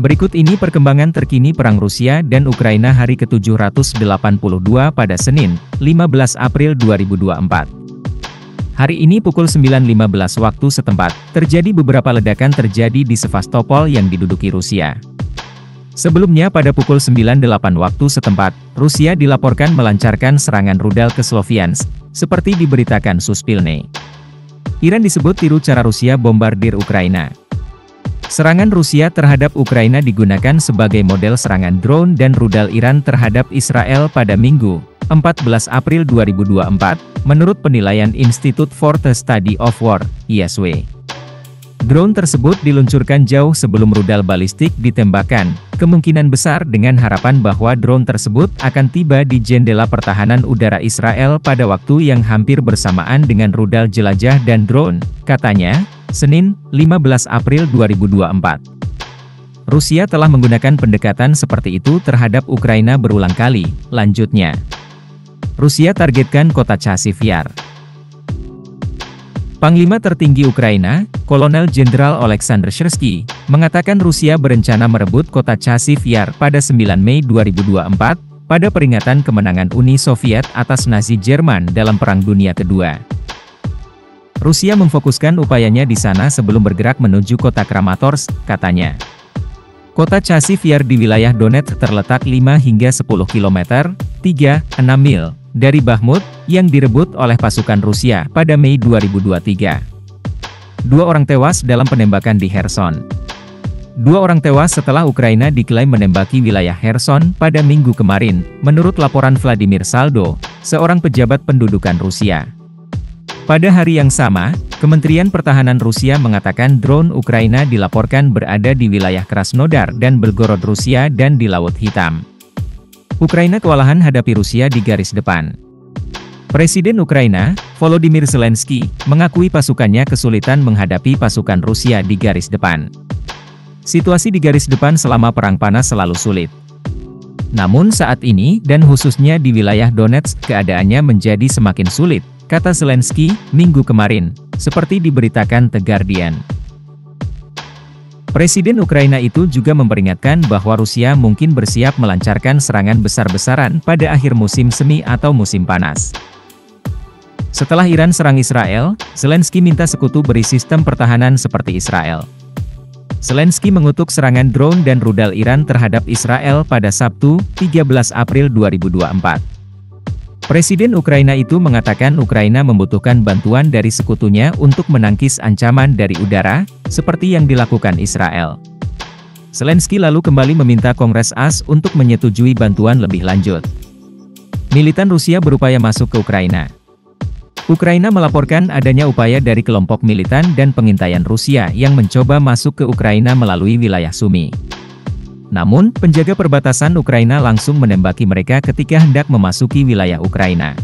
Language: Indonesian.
Berikut ini perkembangan terkini Perang Rusia dan Ukraina hari ke-782 pada Senin, 15 April 2024. Hari ini pukul 9.15 waktu setempat, terjadi beberapa ledakan terjadi di Sevastopol yang diduduki Rusia. Sebelumnya pada pukul 9.08 waktu setempat, Rusia dilaporkan melancarkan serangan rudal ke Sloviansk, seperti diberitakan Suspilne. Iran disebut tiru cara Rusia bombardir Ukraina. Serangan Rusia terhadap Ukraina digunakan sebagai model serangan drone dan rudal Iran terhadap Israel pada Minggu, 14 April 2024, menurut penilaian Institute for the Study of War, ISW. Drone tersebut diluncurkan jauh sebelum rudal balistik ditembakkan, kemungkinan besar dengan harapan bahwa drone tersebut akan tiba di jendela pertahanan udara Israel pada waktu yang hampir bersamaan dengan rudal jelajah dan drone, katanya, Senin, 15 April 2024. Rusia telah menggunakan pendekatan seperti itu terhadap Ukraina berulang kali, lanjutnya. Rusia targetkan kota Chasiv Yar. Panglima tertinggi Ukraina, Kolonel Jenderal Oleksandr Syrsky, mengatakan Rusia berencana merebut kota Chasiv Yar pada 9 Mei 2024, pada peringatan kemenangan Uni Soviet atas Nazi Jerman dalam Perang Dunia Kedua. Rusia memfokuskan upayanya di sana sebelum bergerak menuju kota Kramatorsk, katanya. Kota Chasiv Yar di wilayah Donetsk terletak 5 hingga 10 km, 3,6 mil, dari Bakhmut, yang direbut oleh pasukan Rusia pada Mei 2023. 2 orang tewas dalam penembakan di Kherson. 2 orang tewas setelah Ukraina diklaim menembaki wilayah Kherson pada Minggu kemarin, menurut laporan Vladimir Saldo, seorang pejabat pendudukan Rusia. Pada hari yang sama, Kementerian Pertahanan Rusia mengatakan drone Ukraina dilaporkan berada di wilayah Krasnodar dan Belgorod Rusia dan di Laut Hitam. Ukraina kewalahan hadapi Rusia di garis depan. Presiden Ukraina, Volodymyr Zelensky, mengakui pasukannya kesulitan menghadapi pasukan Rusia di garis depan. Situasi di garis depan selama perang panas selalu sulit. Namun saat ini, dan khususnya di wilayah Donetsk, keadaannya menjadi semakin sulit, kata Zelensky, Minggu kemarin, seperti diberitakan The Guardian. Presiden Ukraina itu juga memperingatkan bahwa Rusia mungkin bersiap melancarkan serangan besar-besaran pada akhir musim semi atau musim panas. Setelah Iran serang Israel, Zelensky minta sekutu beri sistem pertahanan seperti Israel. Zelensky mengutuk serangan drone dan rudal Iran terhadap Israel pada Sabtu, 13 April 2024. Presiden Ukraina itu mengatakan Ukraina membutuhkan bantuan dari sekutunya untuk menangkis ancaman dari udara, seperti yang dilakukan Israel. Zelensky lalu kembali meminta Kongres AS untuk menyetujui bantuan lebih lanjut. Militan Rusia berupaya masuk ke Ukraina. Ukraina melaporkan adanya upaya dari kelompok militan dan pengintaian Rusia yang mencoba masuk ke Ukraina melalui wilayah Sumy. Namun, penjaga perbatasan Ukraina langsung menembaki mereka ketika hendak memasuki wilayah Ukraina.